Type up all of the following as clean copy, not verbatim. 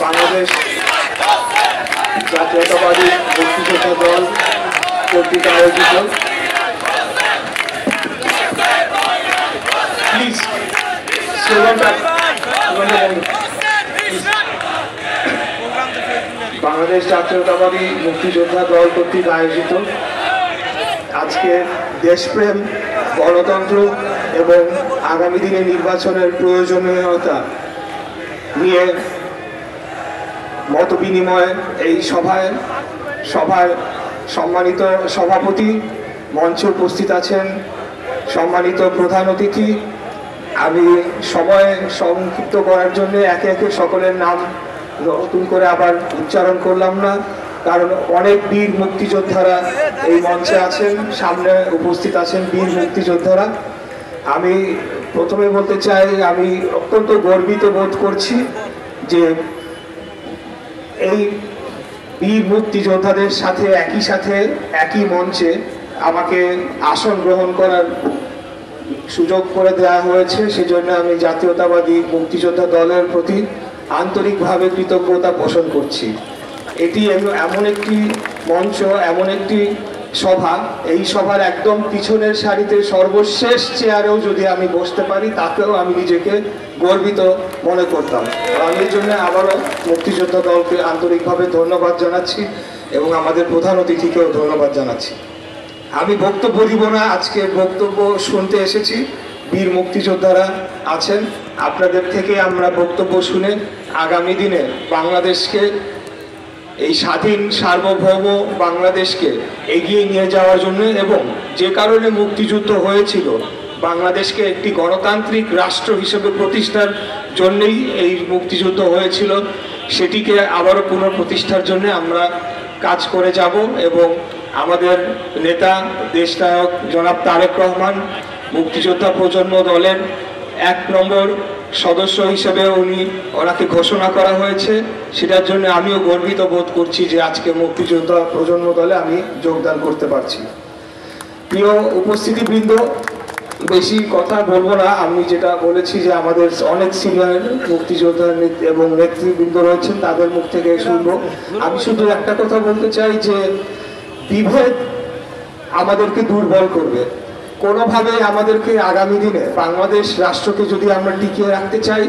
বাংলাদেশ জাতীয়তাবাদী মুক্তিযোদ্ধা দল কর্তৃক আয়োজিত বাংলাদেশ জাতীয়তাবাদী মুক্তিযোদ্ধা দল কর্তৃক আয়োজিত আজকে দেশপ্রেম, গণতন্ত্র এবং আগামী দিনে নির্বাচনের প্রয়োজনীয়তা নিয়ে মত বিনিময় এই সভার সম্মানিত সভাপতি, মঞ্চে উপস্থিত আছেন সম্মানিত প্রধান অতিথি। আমি সময় সংক্ষিপ্ত করার জন্য একে একে সকলের নাম নতুন করে আবার উচ্চারণ করলাম না, কারণ অনেক বীর মুক্তিযোদ্ধারা এই মঞ্চে আছেন, সামনে উপস্থিত আছেন বীর মুক্তিযোদ্ধারা। আমি প্রথমে বলতে চাই, আমি অত্যন্ত গর্বিত বোধ করছি যে এই বীর মুক্তিযোদ্ধাদের সাথে একই মঞ্চে আমাকে আসন গ্রহণ করার সুযোগ করে দেওয়া হয়েছে। সেজন্য আমি জাতীয়তাবাদী মুক্তিযোদ্ধা দলের প্রতি আন্তরিকভাবে কৃতজ্ঞতা পোষণ করছি। এটি এমন একটি মঞ্চ, এমন একটি সভা, এই সভার একদম পিছনের সারিতে সর্বশেষ চেয়ারেও যদি আমি বসতে পারি তাতেও আমি নিজেকে গর্বিত মনে করতাম। আমি এই জন্য আবারও মুক্তিযোদ্ধা দলকে আন্তরিকভাবে ধন্যবাদ জানাচ্ছি এবং আমাদের প্রধান অতিথিকেও ধন্যবাদ জানাচ্ছি। আমি বক্তব্য দিব না, আজকে বক্তব্য শুনতে এসেছি। বীর মুক্তিযোদ্ধারা আছেন, আপনাদের থেকে আমরা বক্তব্য শুনে আগামী দিনে বাংলাদেশকে, এই স্বাধীন সার্বভৌম বাংলাদেশকে এগিয়ে নিয়ে যাওয়ার জন্য এবং যে কারণে মুক্তিযুদ্ধ হয়েছিল, বাংলাদেশকে একটি গণতান্ত্রিক রাষ্ট্র হিসেবে প্রতিষ্ঠার জন্যই এই মুক্তিযুদ্ধ হয়েছিল, সেটিকে আবারও পুনঃপ্রতিষ্ঠার জন্য আমরা কাজ করে যাব। এবং আমাদের নেতা দেশনায়ক জনাব তারেক রহমান মুক্তিযোদ্ধা প্রজন্ম দলের 1 নম্বর সদস্য হিসেবে ওনাকে ঘোষণা করা হয়েছে, সেটার জন্য আমিও গর্বিত বোধ করছি যে আজকে মুক্তিযোদ্ধা প্রজন্ম দলে আমি যোগদান করতে পারছি। প্রিয় উপস্থিতিবৃন্দ, বেশি কথা বলবো না, আমি যেটা বলেছি যে আমাদের অনেক সিনিয়র মুক্তিযোদ্ধা এবং নেতৃবৃন্দ রয়েছেন, তাদের মুখ থেকে শুনবো। আমি শুধু একটা কথা বলতে চাই যে বিভেদ আমাদেরকে দুর্বল করবে। কোনোভাবে আমাদেরকে আগামী দিনে বাংলাদেশ রাষ্ট্রকে যদি আমরা টিকিয়ে রাখতে চাই,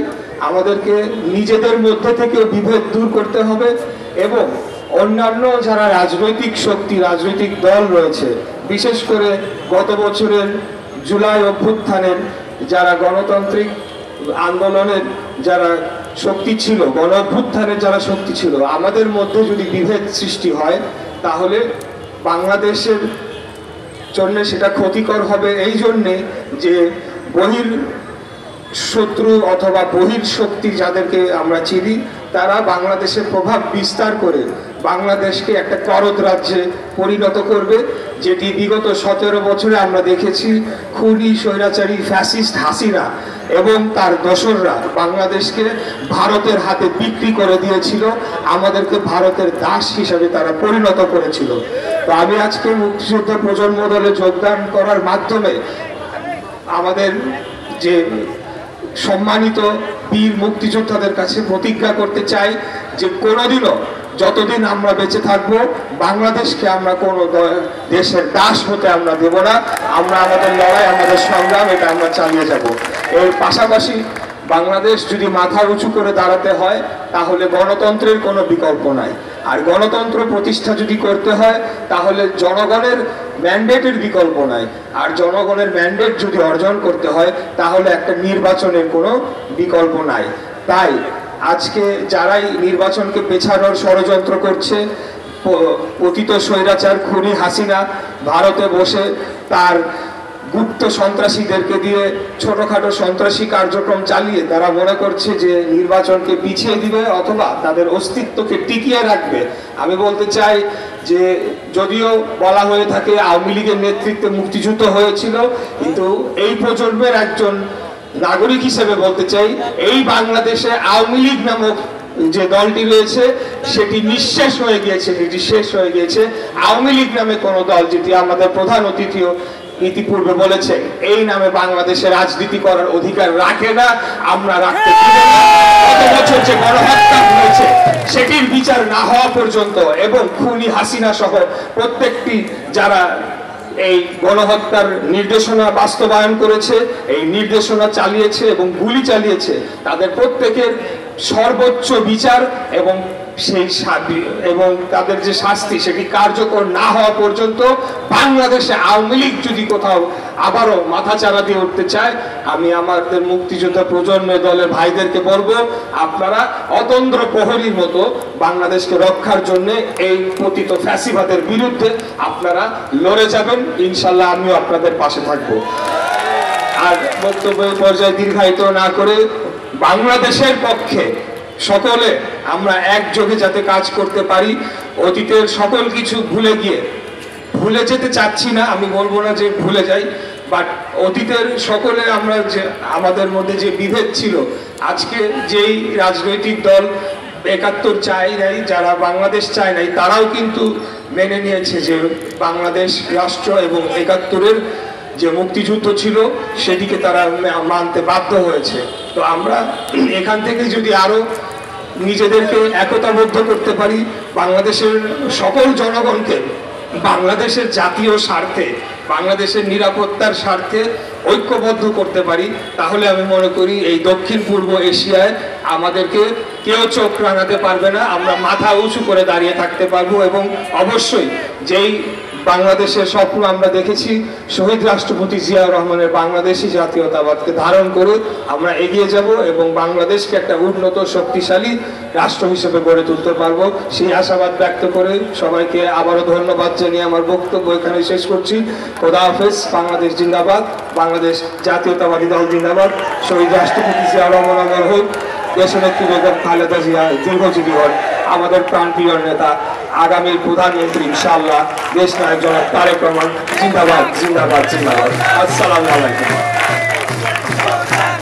আমাদেরকে নিজেদের মধ্যে থেকে বিভেদ দূর করতে হবে এবং অন্যান্য যারা রাজনৈতিক শক্তি, রাজনৈতিক দল রয়েছে, বিশেষ করে গত বছরের জুলাই অভ্যুত্থানের যারা গণতান্ত্রিক আন্দোলনের যারা শক্তি ছিল, গণ অভ্যুত্থানের যারা শক্তি ছিল, আমাদের মধ্যে যদি বিভেদ সৃষ্টি হয় তাহলে বাংলাদেশের জন্য সেটা ক্ষতিকর হবে। এই জন্যে যে বহির শত্রু অথবা বহির শক্তি যাদেরকে আমরা চিনি, তারা বাংলাদেশের প্রভাব বিস্তার করে বাংলাদেশকে একটা করদ রাজ্যে পরিণত করবে, যেটি বিগত 17 বছরে আমরা দেখেছি খুনি স্বৈরাচারী ফ্যাসিস্ট হাসিনা এবং তার দোসররা বাংলাদেশকে ভারতের হাতে বিক্রি করে দিয়েছিল, আমাদেরকে ভারতের দাস হিসাবে তারা পরিণত করেছিল। তো আমি আজকে মুক্তিযোদ্ধা প্রজন্ম দলে যোগদান করার মাধ্যমে আমাদের যে সম্মানিত বীর মুক্তিযোদ্ধাদের কাছে প্রতিজ্ঞা করতে চাই যে কোনোদিনও, যতদিন আমরা বেঁচে থাকবো, বাংলাদেশকে আমরা কোনো দেশের দাস হতে আমরা দেব না। আমরা আমাদের লড়াই, আমাদের সংগ্রাম, এটা আমরা চালিয়ে যাব। এর পাশাপাশি বাংলাদেশ যদি মাথা উঁচু করে দাঁড়াতে হয় তাহলে গণতন্ত্রের কোনো বিকল্প নাই। আর গণতন্ত্র প্রতিষ্ঠা যদি করতে হয় তাহলে জনগণের ম্যান্ডেটের বিকল্প নাই। আর জনগণের ম্যান্ডেট যদি অর্জন করতে হয় তাহলে একটা নির্বাচনের কোনো বিকল্প নাই। তাই আজকে যারাই নির্বাচনকে পেছানোর ষড়যন্ত্র করছে, পতিত স্বৈরাচার খুনি হাসিনা ভারতে বসে তার গুপ্ত সন্ত্রাসীদেরকে দিয়ে ছোটখাটো সন্ত্রাসী কার্যক্রম চালিয়ে তারা মনে করছে যে নির্বাচনকে পিছিয়ে দিবে অথবা তাদের অস্তিত্বকে টিকিয়ে রাখবে। আমি বলতে চাই যে যদিও বলা হয়ে থাকে আওয়ামী লীগের নেতৃত্বে মুক্তিযুদ্ধ হয়েছিল, কিন্তু এই প্রজন্মের একজন নাগরিক হিসেবে বলতে চাই এই বাংলাদেশে আওয়ামী লীগ নামক যে দলটি রয়েছে সেটি নিঃশেষ হয়ে গিয়েছে, সেটি শেষ হয়ে গিয়েছে। আওয়ামী লীগ নামে কোনো দল, যেটি আমাদের প্রধান অতিথিও ইতিপূর্বে বলেছেন এই নামে বাংলাদেশে রাজনীতি করার অধিকার রাখে না, আমরা রাখতে পারি না। গত বছর যে গণহত্যা হয়েছে সেটির বিচার না হওয়া পর্যন্ত এবং খুনি হাসিনা সহ প্রত্যেকটি যারা এই গণহত্যার নির্দেশনা বাস্তবায়ন করেছে, এই নির্দেশনা চালিয়েছে এবং গুলি চালিয়েছে, তাদের প্রত্যেকের সর্বোচ্চ বিচার এবং সেই এবং তাদের যে শাস্তি সেটি কার্যকর না হওয়া পর্যন্ত বাংলাদেশে আওয়ামী লীগ যদি কোথাও আবারও মাথাচাড়া দিয়ে উঠতে চায়, আমি আমাদের মুক্তিযোদ্ধা প্রজন্মের দলের ভাইদেরকে বলবো, আপনারা অতন্দ্র প্রহরীর মতো বাংলাদেশকে রক্ষার জন্য এই পতিত ফ্যাসিবাদের বিরুদ্ধে আপনারা লড়ে যাবেন। ইনশাল্লাহ আমিও আপনাদের পাশে থাকবো। আর বক্তব্যের পর্যায়ে দীর্ঘায়িত না করে বাংলাদেশের পক্ষে সকলে আমরা একযোগে যাতে কাজ করতে পারি, অতীতের সকল কিছু ভুলে যেতে চাচ্ছি না, আমি বলবো না যে ভুলে যাই, বাট অতীতের সকলে আমরা যে আমাদের মধ্যে যে বিভেদ ছিল, আজকে যেই রাজনৈতিক দল ৭১ চায় নাই, যারা বাংলাদেশ চায় নাই, তারাও কিন্তু মেনে নিয়েছে যে বাংলাদেশ রাষ্ট্র এবং ৭১-এর যে মুক্তিযুদ্ধ ছিল সেটিকে তারা মানতে বাধ্য হয়েছে। তো আমরা এখান থেকে যদি আরো নিজেদেরকে একতাবদ্ধ করতে পারি, বাংলাদেশের সকল জনগণকে বাংলাদেশের জাতীয় স্বার্থে, বাংলাদেশের নিরাপত্তার স্বার্থে ঐক্যবদ্ধ করতে পারি, তাহলে আমি মনে করি এই দক্ষিণ পূর্ব এশিয়ায় আমাদেরকে কেউ চোখ রাঙাতে পারবে না, আমরা মাথা উঁচু করে দাঁড়িয়ে থাকতে পারবো। এবং অবশ্যই যেই বাংলাদেশের স্বপ্ন আমরা দেখেছি, শহীদ রাষ্ট্রপতি জিয়াউর রহমানের বাংলাদেশি জাতীয়তাবাদকে ধারণ করে আমরা এগিয়ে যাব এবং বাংলাদেশকে একটা উন্নত শক্তিশালী রাষ্ট্র হিসেবে গড়ে তুলতে পারবো, সেই আশাবাদ ব্যক্ত করে সবাইকে আবারও ধন্যবাদ জানিয়ে আমার বক্তব্য এখানে শেষ করছি। খোদা হাফেজ। বাংলাদেশ জিন্দাবাদ, বাংলাদেশ জাতীয়তাবাদী দল জিন্দাবাদ। শহীদ রাষ্ট্রপতি জিয়াউর রহমান অমর হোক, দেশনেত্রী বেগম খালেদা জিয়া দীর্ঘজীবী হন, আমাদের প্রাণপ্রিয় নেতা আগামীর প্রধানমন্ত্রী ইনশাআল্লাহ দেশ নায়ক জনাব তারেক রহমান জিন্দাবাদ জিন্দাবাদ জিন্দাবাদ। আসসালামু আলাইকুম।